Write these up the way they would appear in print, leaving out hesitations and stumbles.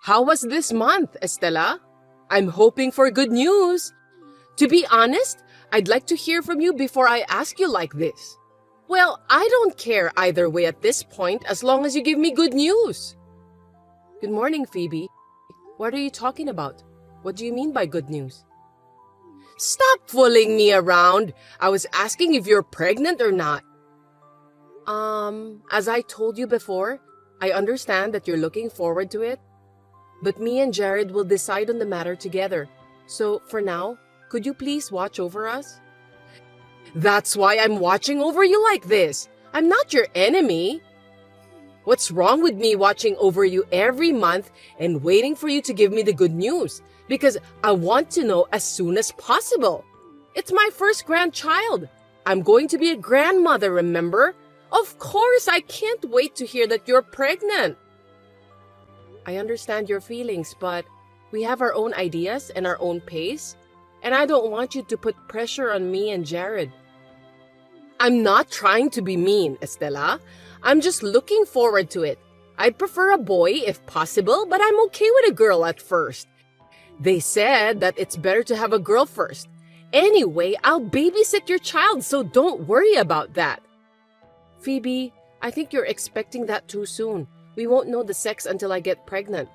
How was this month, Estela? I'm hoping for good news. To be honest, I'd like to hear from you before I ask you like this. Well, I don't care either way at this point as long as you give me good news. Good morning, Phoebe. What are you talking about? What do you mean by good news? Stop fooling me around. I was asking if you're pregnant or not. As I told you before, I understand that you're looking forward to it. But me and Jared will decide on the matter together. So, for now, could you please watch over us? That's why I'm watching over you like this. I'm not your enemy. What's wrong with me watching over you every month and waiting for you to give me the good news? Because I want to know as soon as possible. It's my first grandchild. I'm going to be a grandmother, remember? Of course, I can't wait to hear that you're pregnant. I understand your feelings, but we have our own ideas and our own pace, and I don't want you to put pressure on me and Jared. I'm not trying to be mean, Estela. I'm just looking forward to it. I'd prefer a boy if possible, but I'm okay with a girl at first. They said that it's better to have a girl first. Anyway, I'll babysit your child, so don't worry about that. Phoebe, I think you're expecting that too soon. We won't know the sex until I get pregnant.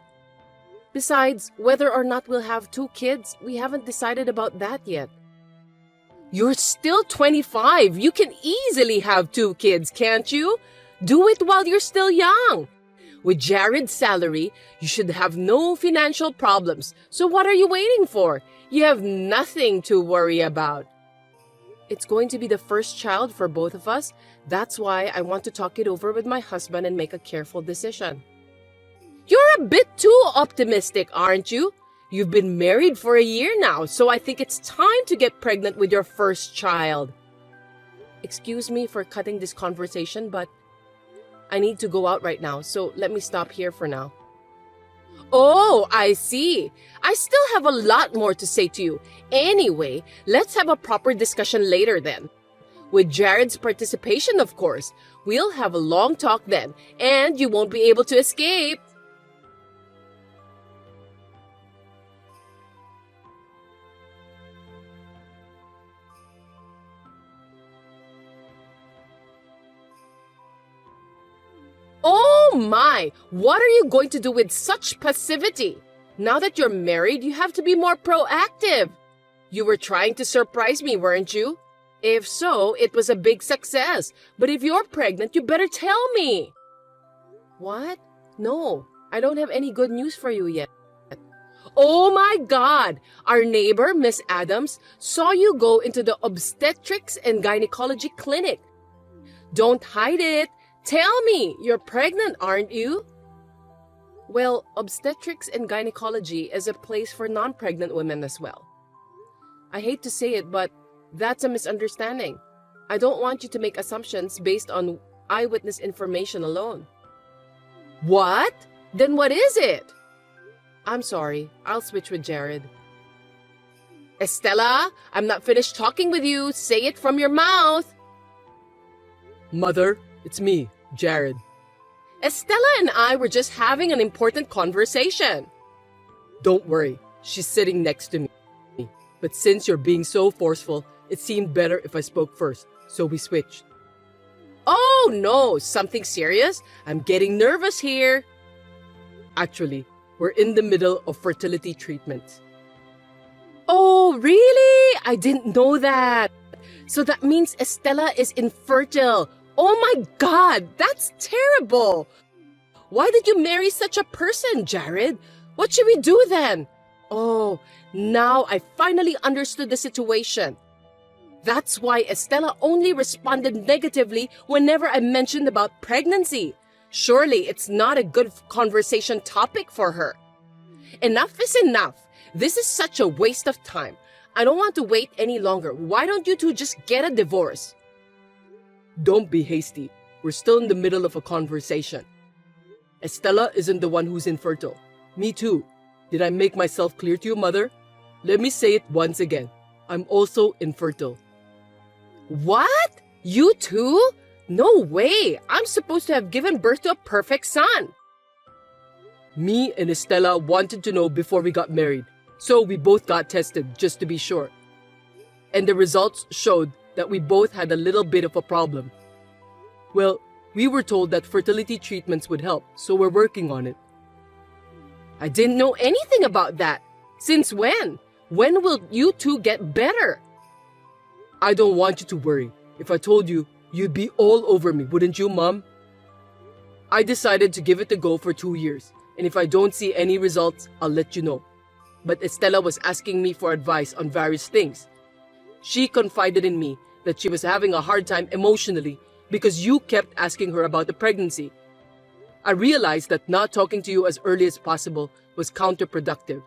Besides, whether or not we'll have 2 kids, we haven't decided about that yet. You're still 25. You can easily have 2 kids, can't you? Do it while you're still young. With Jared's salary, you should have no financial problems. So what are you waiting for? You have nothing to worry about. It's going to be the first child for both of us. That's why I want to talk it over with my husband and make a careful decision. You're a bit too optimistic, aren't you? You've been married for a year now, so I think it's time to get pregnant with your first child. Excuse me for cutting this conversation, but I need to go out right now, so let me stop here for now. Oh, I see. I still have a lot more to say to you. Anyway, let's have a proper discussion later then. With Jared's participation, of course. We'll have a long talk then, and you won't be able to escape. Oh my! What are you going to do with such passivity? Now that you're married, you have to be more proactive. You were trying to surprise me, weren't you? If so, it was a big success. But if you're pregnant, you better tell me. What? No, I don't have any good news for you yet. Oh my God! Our neighbor, Miss Adams, saw you go into the obstetrics and gynecology clinic. Don't hide it. Tell me, you're pregnant, aren't you? Well, obstetrics and gynecology is a place for non-pregnant women as well. I hate to say it, but that's a misunderstanding. I don't want you to make assumptions based on eyewitness information alone. What? Then what is it? I'm sorry, I'll switch with Jared. Estela, I'm not finished talking with you. Say it from your mouth. Mother, it's me, Jared. Estela and I were just having an important conversation. Don't worry, she's sitting next to me. But since you're being so forceful, it seemed better if I spoke first, so we switched. Oh no, something serious? I'm getting nervous here. Actually, we're in the middle of fertility treatments. Oh, really? I didn't know that. So that means Estela is infertile. Oh my God, that's terrible. Why did you marry such a person, Jared? What should we do then? Oh, now I finally understood the situation. That's why Estela only responded negatively whenever I mentioned about pregnancy. Surely it's not a good conversation topic for her. Enough is enough. This is such a waste of time. I don't want to wait any longer. Why don't you two just get a divorce? Don't be hasty. We're still in the middle of a conversation. Estela isn't the one who's infertile. Me too. Did I make myself clear to you, Mother? Let me say it once again. I'm also infertile. What? You too? No way. I'm supposed to have given birth to a perfect son. Me and Estella wanted to know before we got married, so we both got tested just to be sure. And the results showed that we both had a little bit of a problem. Well, we were told that fertility treatments would help, so we're working on it. I didn't know anything about that. Since when? When will you two get better? I don't want you to worry. If I told you, you'd be all over me, wouldn't you, Mom? I decided to give it a go for 2 years, and if I don't see any results, I'll let you know. But Estella was asking me for advice on various things. She confided in me that she was having a hard time emotionally because you kept asking her about the pregnancy. I realized that not talking to you as early as possible was counterproductive.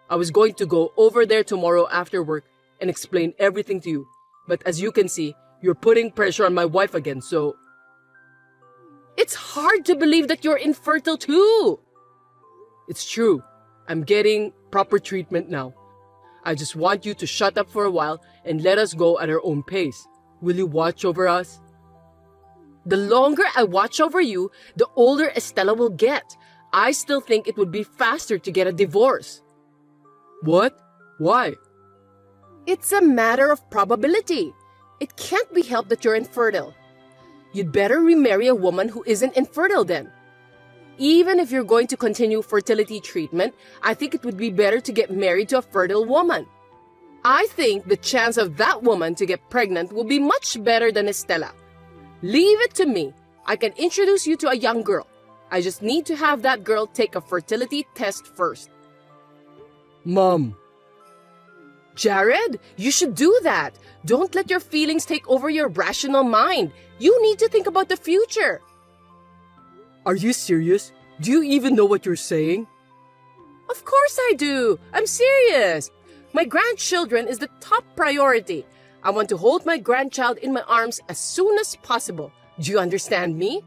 I was going to go over there tomorrow after work and explain everything to you, but as you can see, you're putting pressure on my wife again, so... It's hard to believe that you're infertile too! It's true. I'm getting proper treatment now. I just want you to shut up for a while and let us go at our own pace. Will you watch over us? The longer I watch over you, the older Estella will get. I still think it would be faster to get a divorce. What? Why? It's a matter of probability. It can't be helped that you're infertile. You'd better remarry a woman who isn't infertile then. Even if you're going to continue fertility treatment, I think it would be better to get married to a fertile woman. I think the chance of that woman to get pregnant will be much better than Estella. Leave it to me. I can introduce you to a young girl. I just need to have that girl take a fertility test first. Mom. Jared, you should do that. Don't let your feelings take over your rational mind. You need to think about the future. Are you serious? Do you even know what you're saying? Of course I do. I'm serious. My grandchildren is the top priority. I want to hold my grandchild in my arms as soon as possible. Do you understand me?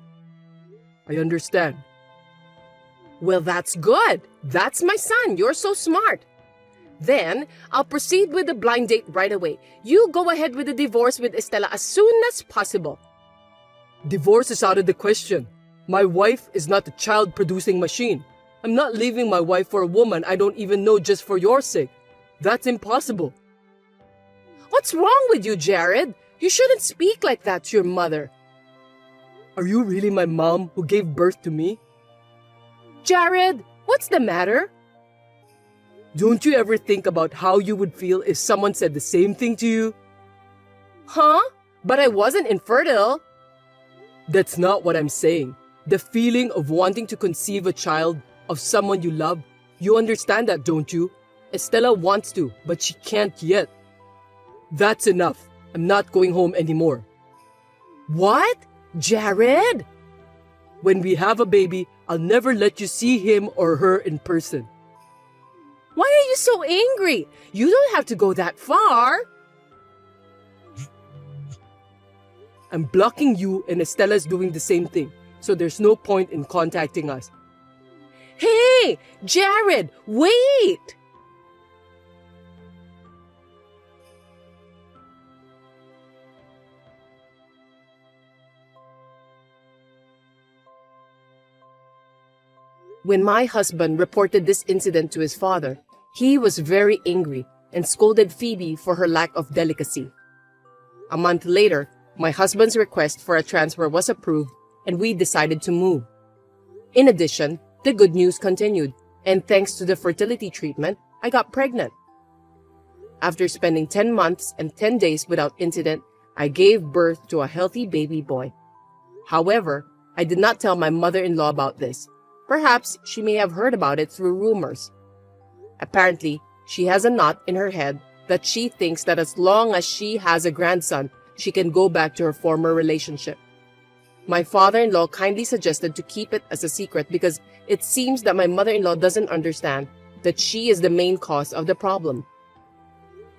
I understand. Well, that's good. That's my son. You're so smart. Then, I'll proceed with the blind date right away. You go ahead with the divorce with Estella as soon as possible. Divorce is out of the question. My wife is not a child-producing machine. I'm not leaving my wife for a woman I don't even know just for your sake. That's impossible. What's wrong with you, Jared? You shouldn't speak like that to your mother. Are you really my mom who gave birth to me? Jared, what's the matter? Don't you ever think about how you would feel if someone said the same thing to you? Huh? But I wasn't infertile. That's not what I'm saying. The feeling of wanting to conceive a child of someone you love, you understand that, don't you? Estella wants to, but she can't yet. That's enough. I'm not going home anymore. What? Jared? When we have a baby, I'll never let you see him or her in person. Why are you so angry? You don't have to go that far. I'm blocking you and Estella's doing the same thing, so there's no point in contacting us. Hey, Jared, wait! When my husband reported this incident to his father, he was very angry and scolded Phoebe for her lack of delicacy. A month later, my husband's request for a transfer was approved and we decided to move. In addition, the good news continued, and thanks to the fertility treatment, I got pregnant. After spending 10 months and 10 days without incident, I gave birth to a healthy baby boy. However, I did not tell my mother-in-law about this. Perhaps she may have heard about it through rumors. Apparently, she has a knot in her head that she thinks that as long as she has a grandson, she can go back to her former relationship. My father-in-law kindly suggested to keep it as a secret because it seems that my mother-in-law doesn't understand that she is the main cause of the problem.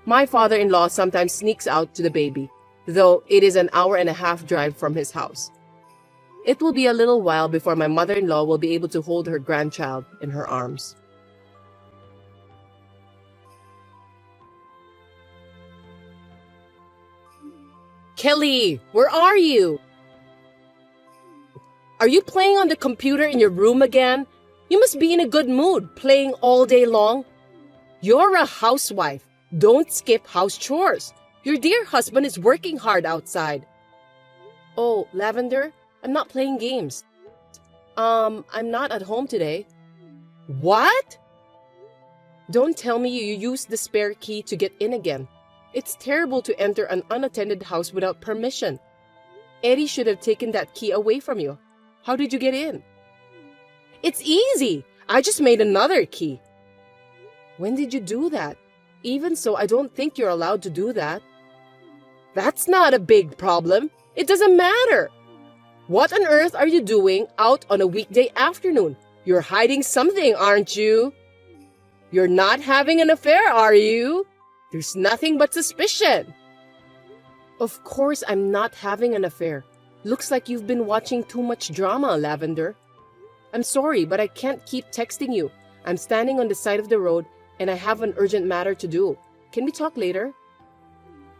My father-in-law sometimes sneaks out to the baby, though it is an hour-and-a-half drive from his house. It will be a little while before my mother-in-law will be able to hold her grandchild in her arms. Kelly, where are you? Are you playing on the computer in your room again? You must be in a good mood, playing all day long. You're a housewife. Don't skip house chores. Your dear husband is working hard outside. Oh, Lavender, I'm not playing games. I'm not at home today. What? Don't tell me you used the spare key to get in again. It's terrible to enter an unattended house without permission. Eddie should have taken that key away from you. How did you get in? It's easy. I just made another key. When did you do that? Even so, I don't think you're allowed to do that. That's not a big problem. It doesn't matter. What on earth are you doing out on a weekday afternoon? You're hiding something, aren't you? You're not having an affair, are you? There's nothing but suspicion. Of course I'm not having an affair. Looks like you've been watching too much drama, Lavender. I'm sorry, but I can't keep texting you. I'm standing on the side of the road and I have an urgent matter to do. Can we talk later?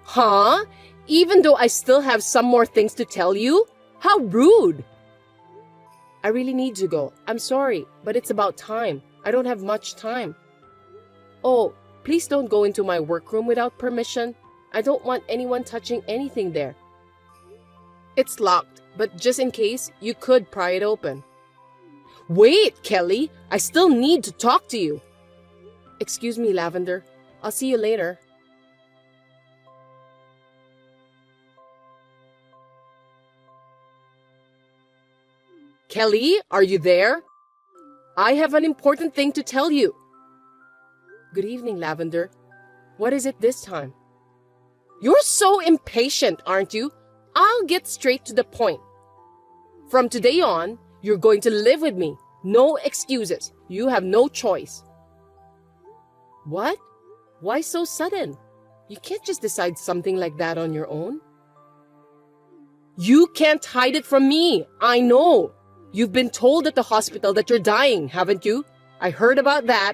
Huh? Even though I still have some more things to tell you? How rude! I really need to go. I'm sorry, but it's about time. I don't have much time. Oh, please don't go into my workroom without permission. I don't want anyone touching anything there. It's locked, but just in case, you could pry it open. Wait, Kelly! I still need to talk to you. Excuse me, Lavender. I'll see you later. Kelly, are you there? I have an important thing to tell you. Good evening, Lavender. What is it this time? You're so impatient, aren't you? I'll get straight to the point. From today on, you're going to live with me. No excuses. You have no choice. What? Why so sudden? You can't just decide something like that on your own. You can't hide it from me. I know. You've been told at the hospital that you're dying, haven't you? I heard about that.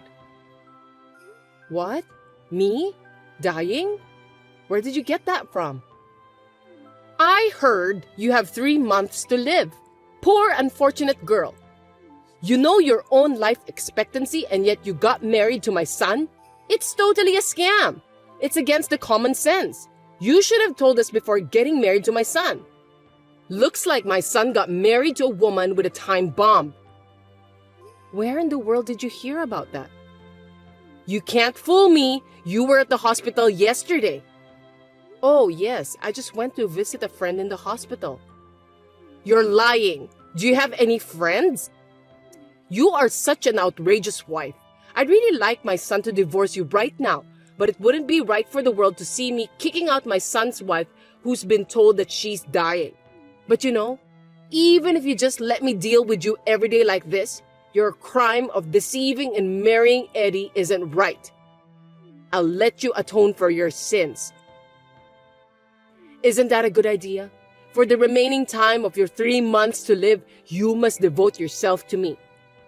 What? Me? Dying? Where did you get that from? I heard you have 3 months to live. Poor unfortunate girl. You know your own life expectancy and yet you got married to my son? It's totally a scam. It's against the common sense. You should have told us before getting married to my son. Looks like my son got married to a woman with a time bomb. Where in the world did you hear about that? You can't fool me. You were at the hospital yesterday. Oh, yes. I just went to visit a friend in the hospital. You're lying. Do you have any friends? You are such an outrageous wife. I'd really like my son to divorce you right now, but it wouldn't be right for the world to see me kicking out my son's wife who's been told that she's dying. But you know, even if you just let me deal with you every day like this, your crime of deceiving and marrying Eddie isn't right. I'll let you atone for your sins. Isn't that a good idea? For the remaining time of your 3 months to live, you must devote yourself to me.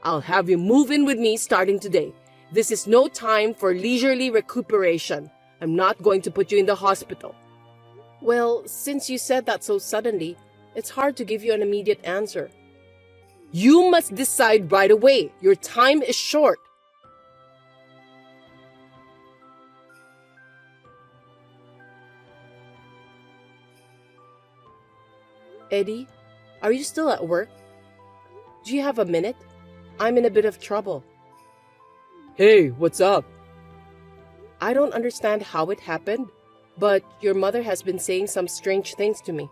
I'll have you move in with me starting today. This is no time for leisurely recuperation. I'm not going to put you in the hospital. Well, since you said that so suddenly, it's hard to give you an immediate answer. You must decide right away. Your time is short. Eddie, are you still at work? Do you have a minute? I'm in a bit of trouble. Hey, what's up? I don't understand how it happened, but your mother has been saying some strange things to me.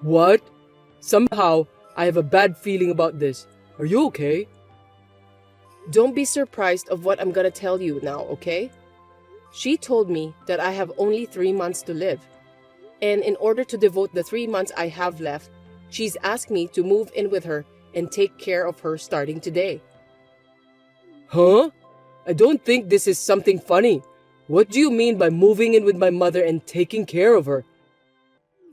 What? Somehow, I have a bad feeling about this. Are you okay? Don't be surprised of what I'm gonna tell you now, okay? She told me that I have only 3 months to live. And in order to devote the 3 months I have left, she's asked me to move in with her and take care of her starting today. Huh? I don't think this is something funny. What do you mean by moving in with my mother and taking care of her?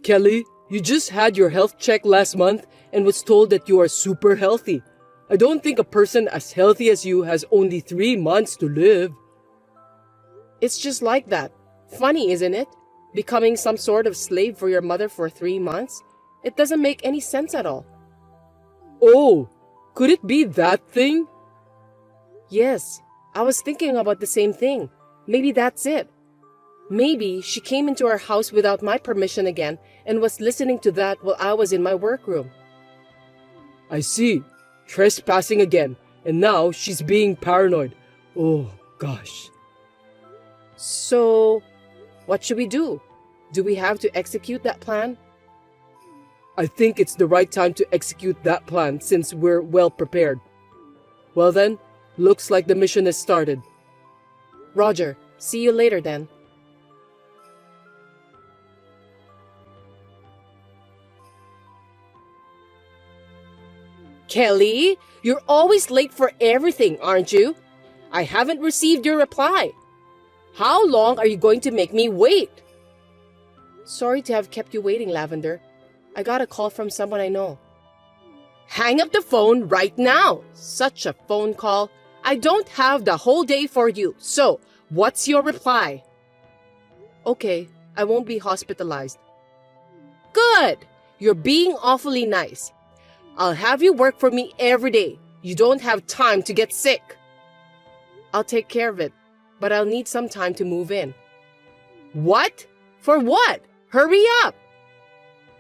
Kelly, you just had your health check last month and was told that you are super healthy. I don't think a person as healthy as you has only 3 months to live. It's just like that. Funny, isn't it? Becoming some sort of slave for your mother for 3 months? It doesn't make any sense at all. Oh, Could it be that thing? Yes, I was thinking about the same thing. Maybe that's it. Maybe she came into our house without my permission again and was listening to that while I was in my workroom. I see. Trespassing again. And now she's being paranoid. Oh, gosh. So, what should we do? Do we have to execute that plan? I think it's the right time to execute that plan since we're well prepared. Well then, looks like the mission has started. Roger, see you later then. Kelly, you're always late for everything, aren't you? I haven't received your reply. How long are you going to make me wait? Sorry to have kept you waiting, Lavender. I got a call from someone I know. Hang up the phone right now. Such a phone call. I don't have the whole day for you. So, what's your reply? Okay, I won't be hospitalized. Good. You're being awfully nice. I'll have you work for me every day. You don't have time to get sick. I'll take care of it, but I'll need some time to move in. What? For what? Hurry up!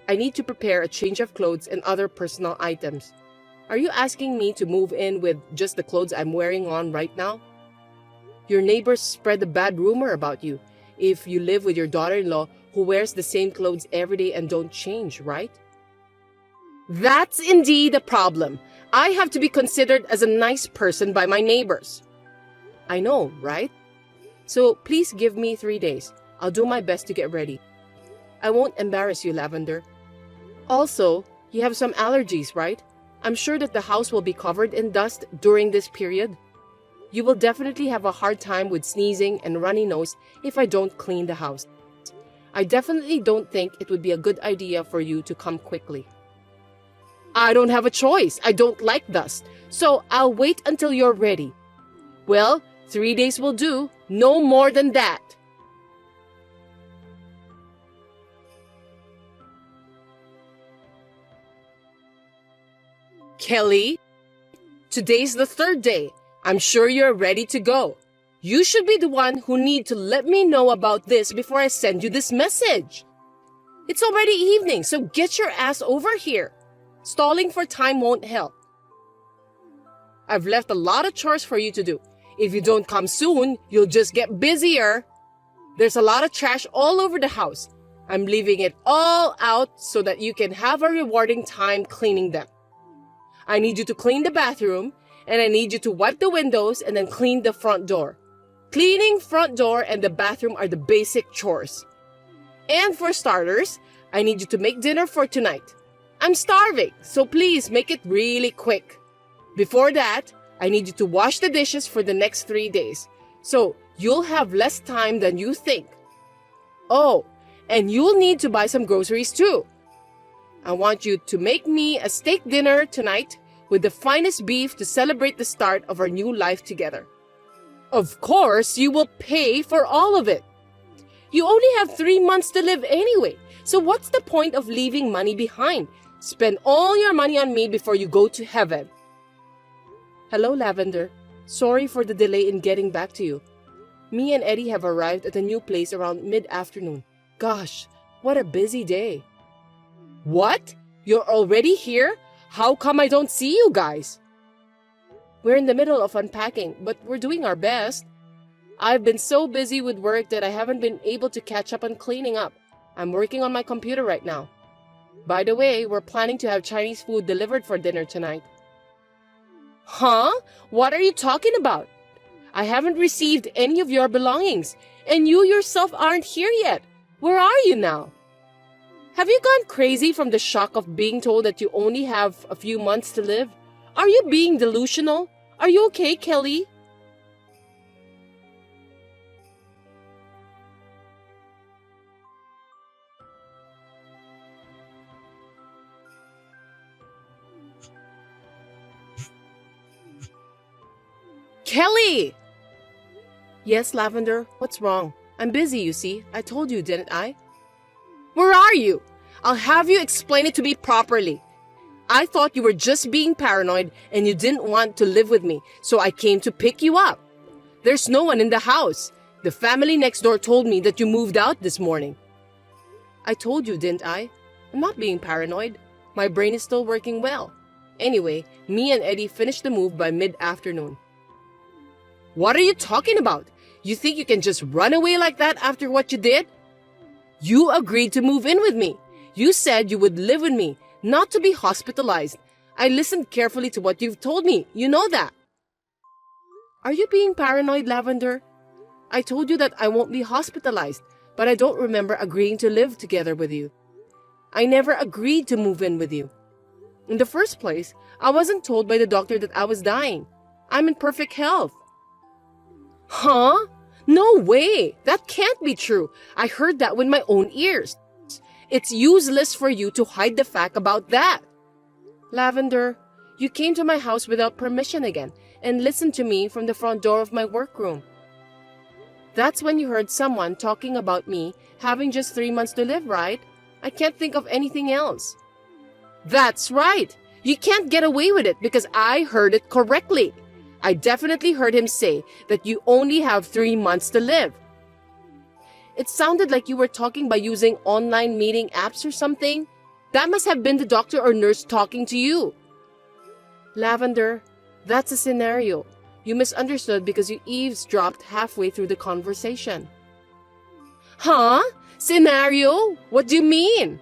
I need to prepare a change of clothes and other personal items. Are you asking me to move in with just the clothes I'm wearing on right now? Your neighbors spread a bad rumor about you if you live with your daughter-in-law who wears the same clothes every day and don't change, right? That's indeed a problem. I have to be considered as a nice person by my neighbors. I know, right? So please give me 3 days. I'll do my best to get ready. I won't embarrass you, Lavender. Also, you have some allergies, right? I'm sure that the house will be covered in dust during this period. You will definitely have a hard time with sneezing and runny nose if I don't clean the house. I definitely don't think it would be a good idea for you to come quickly. I don't have a choice. I don't like dust. So I'll wait until you're ready. Well, 3 days will do. No more than that. Kelly, today's the 3rd day. I'm sure you're ready to go. You should be the one who need to let me know about this before I send you this message. It's already evening, so get your ass over here. Stalling for time won't help. I've left a lot of chores for you to do. If you don't come soon, you'll just get busier. There's a lot of trash all over the house. I'm leaving it all out so that you can have a rewarding time cleaning them. I need you to clean the bathroom, and I need you to wipe the windows and then clean the front door. Cleaning front door and the bathroom are the basic chores. And for starters, I need you to make dinner for tonight. I'm starving, so please make it really quick. Before that, I need you to wash the dishes for the next 3 days, so you'll have less time than you think. Oh, and you'll need to buy some groceries too. I want you to make me a steak dinner tonight with the finest beef to celebrate the start of our new life together. Of course, you will pay for all of it. You only have 3 months to live anyway, so what's the point of leaving money behind? Spend all your money on me before you go to heaven. Hello, Lavender. Sorry for the delay in getting back to you. Me and Eddie have arrived at a new place around mid-afternoon. Gosh, what a busy day. What? You're already here? How come I don't see you guys? We're in the middle of unpacking, but we're doing our best. I've been so busy with work that I haven't been able to catch up on cleaning up. I'm working on my computer right now. By the way, we're planning to have Chinese food delivered for dinner tonight. Huh? What are you talking about? I haven't received any of your belongings, and you yourself aren't here yet. Where are you now? Have you gone crazy from the shock of being told that you only have a few months to live? Are you being delusional? Are you okay, Kelly? Kelly! Yes, Lavender, what's wrong? I'm busy, you see. I told you, didn't I? Where are you? I'll have you explain it to me properly. I thought you were just being paranoid and you didn't want to live with me, so I came to pick you up. There's no one in the house. The family next door told me that you moved out this morning. I told you, didn't I? I'm not being paranoid. My brain is still working well. Anyway, me and Eddie finished the move by mid-afternoon. What are you talking about? You think you can just run away like that after what you did? You agreed to move in with me. You said you would live with me, not to be hospitalized. I listened carefully to what you've told me. You know that. Are you being paranoid, Lavender? I told you that I won't be hospitalized, but I don't remember agreeing to live together with you. I never agreed to move in with you. In the first place, I wasn't told by the doctor that I was dying. I'm in perfect health. Huh? No way! That can't be true. I heard that with my own ears. It's useless for you to hide the fact about that. Lavender, you came to my house without permission again and listened to me from the front door of my workroom. That's when you heard someone talking about me having just 3 months to live, right? I can't think of anything else. That's right. You can't get away with it because I heard it correctly. I definitely heard him say that you only have 3 months to live. It sounded like you were talking by using online meeting apps or something. That must have been the doctor or nurse talking to you. Lavender, that's a scenario. You misunderstood because you eavesdropped halfway through the conversation. Huh? Scenario? What do you mean?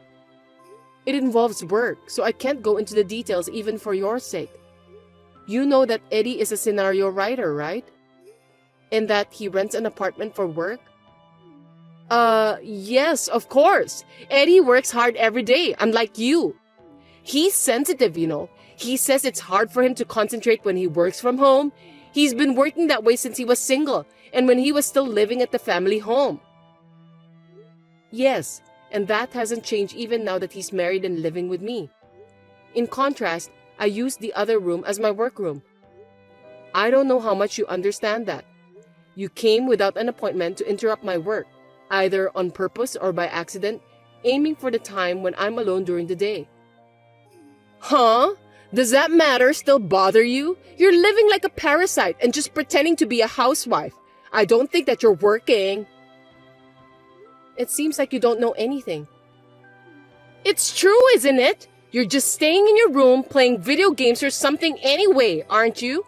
It involves work, so I can't go into the details even for your sake. You know that Eddie is a scenario writer, right? And that he rents an apartment for work? Yes, of course. Eddie works hard every day, unlike you. He's sensitive, you know. He says it's hard for him to concentrate when he works from home. He's been working that way since he was single and when he was still living at the family home. Yes, and that hasn't changed even now that he's married and living with me. In contrast, I use the other room as my workroom. I don't know how much you understand that. You came without an appointment to interrupt my work, either on purpose or by accident, aiming for the time when I'm alone during the day. Huh? Does that matter still bother you? You're living like a parasite and just pretending to be a housewife. I don't think that you're working. It seems like you don't know anything. It's true, isn't it? You're just staying in your room playing video games or something anyway, aren't you?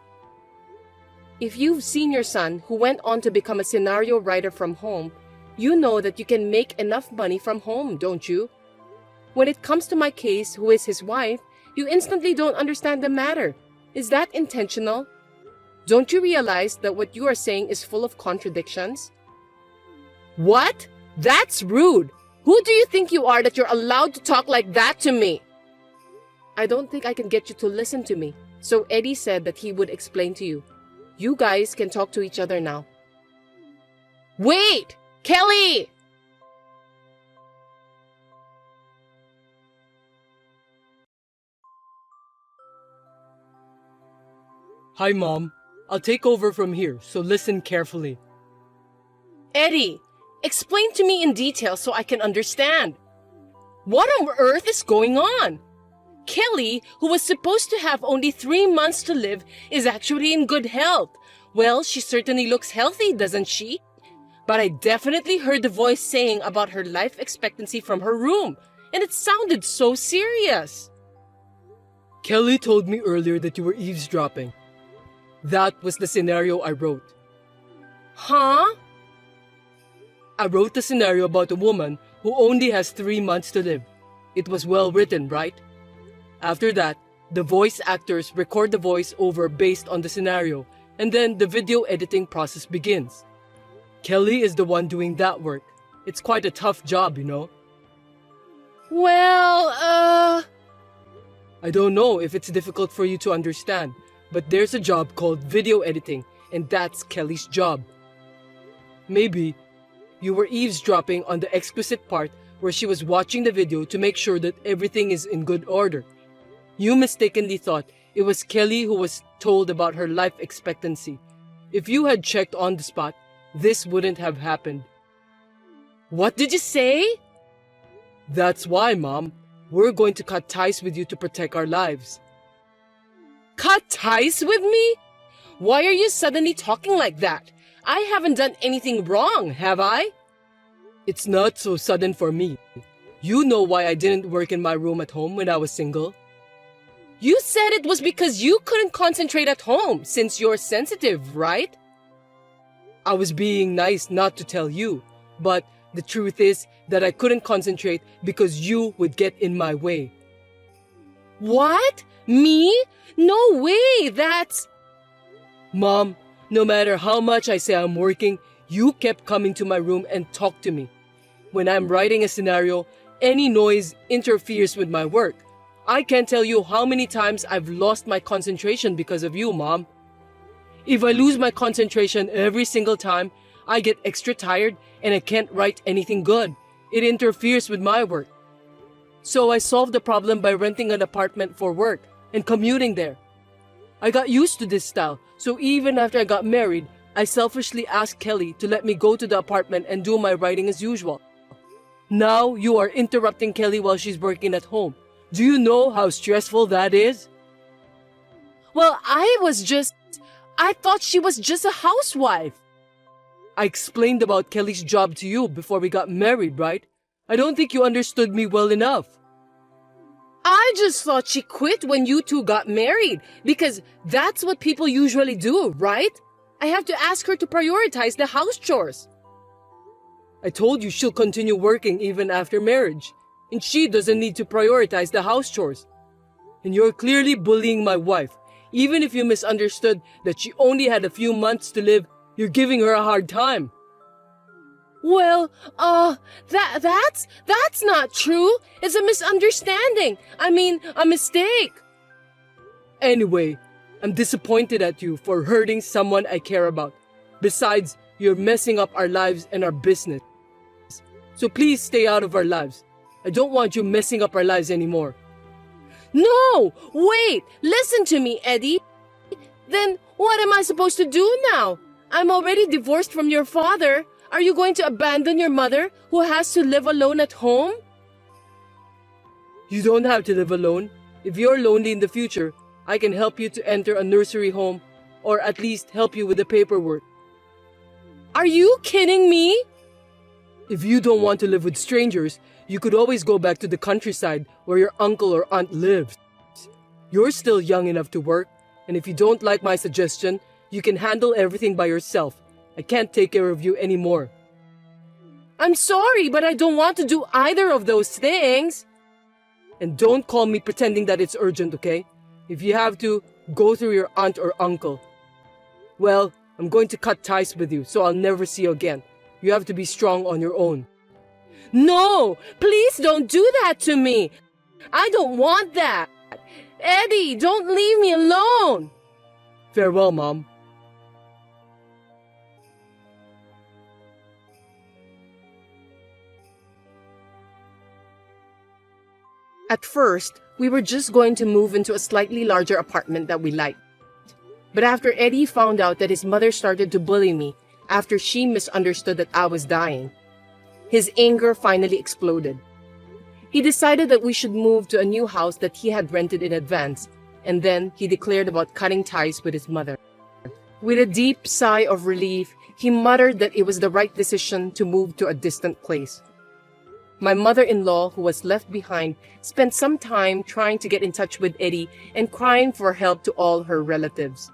If you've seen your son, who went on to become a scenario writer from home, you know that you can make enough money from home, don't you? When it comes to my case, who is his wife, you instantly don't understand the matter. Is that intentional? Don't you realize that what you are saying is full of contradictions? What? That's rude. Who do you think you are that you're allowed to talk like that to me? I don't think I can get you to listen to me, so Eddie said that he would explain to you. You guys can talk to each other now. Wait! Kelly! Hi, Mom. I'll take over from here, so listen carefully. Eddie, explain to me in detail so I can understand. What on earth is going on? Kelly, who was supposed to have only 3 months to live, is actually in good health. Well, she certainly looks healthy, doesn't she? But I definitely heard the voice saying about her life expectancy from her room, and it sounded so serious. Kelly told me earlier that you were eavesdropping. That was the scenario I wrote. Huh? I wrote the scenario about a woman who only has 3 months to live. It was well written, right? After that, the voice actors record the voice over based on the scenario, and then the video editing process begins. Kelly is the one doing that work. It's quite a tough job, you know? Well, I don't know if it's difficult for you to understand, but there's a job called video editing, and that's Kelly's job. Maybe you were eavesdropping on the explicit part where she was watching the video to make sure that everything is in good order. You mistakenly thought it was Kelly who was told about her life expectancy. If you had checked on the spot, this wouldn't have happened. What did you say? That's why, Mom. we're going to cut ties with you to protect our lives. Cut ties with me? Why are you suddenly talking like that? I haven't done anything wrong, have I? It's not so sudden for me. You know why I didn't work in my room at home when I was single? You said it was because you couldn't concentrate at home since you're sensitive, right? I was being nice not to tell you, but the truth is that I couldn't concentrate because you would get in my way. What? Me? No way, that's... Mom, no matter how much I say I'm working, you kept coming to my room and talk to me. When I'm writing a scenario, any noise interferes with my work. I can't tell you how many times I've lost my concentration because of you, Mom. If I lose my concentration every single time, I get extra tired and I can't write anything good. It interferes with my work. So I solved the problem by renting an apartment for work and commuting there. I got used to this style, so even after I got married, I selfishly asked Kelly to let me go to the apartment and do my writing as usual. Now you are interrupting Kelly while she's working at home. Do you know how stressful that is? Well, I thought she was just a housewife. I explained about Kelly's job to you before we got married, right? I don't think you understood me well enough. I just thought she quit when you two got married because that's what people usually do, right? I have to ask her to prioritize the house chores. I told you she'll continue working even after marriage, and she doesn't need to prioritize the house chores. And you're clearly bullying my wife. Even if you misunderstood that she only had a few months to live, you're giving her a hard time. Well, that's not true. It's a misunderstanding. I mean, a mistake. Anyway, I'm disappointed at you for hurting someone I care about. Besides, you're messing up our lives and our business. So please stay out of our lives. I don't want you messing up our lives anymore. No! Wait! Listen to me, Eddie. Then what am I supposed to do now? I'm already divorced from your father. Are you going to abandon your mother who has to live alone at home? You don't have to live alone. If you're lonely in the future, I can help you to enter a nursery home or at least help you with the paperwork. Are you kidding me? If you don't want to live with strangers, you could always go back to the countryside where your uncle or aunt lives. You're still young enough to work, and if you don't like my suggestion, you can handle everything by yourself. I can't take care of you anymore. I'm sorry, but I don't want to do either of those things. And don't call me pretending that it's urgent, okay? If you have to, go through your aunt or uncle. Well, I'm going to cut ties with you, so I'll never see you again. You have to be strong on your own. No! Please don't do that to me! I don't want that! Eddie, don't leave me alone! Farewell, Mom. At first, we were just going to move into a slightly larger apartment that we liked. But after Eddie found out that his mother started to bully me after she misunderstood that I was dying, his anger finally exploded. He decided that we should move to a new house that he had rented in advance, and then he declared about cutting ties with his mother. With a deep sigh of relief, he muttered that it was the right decision to move to a distant place. My mother-in-law, who was left behind, spent some time trying to get in touch with Eddie and crying for help to all her relatives.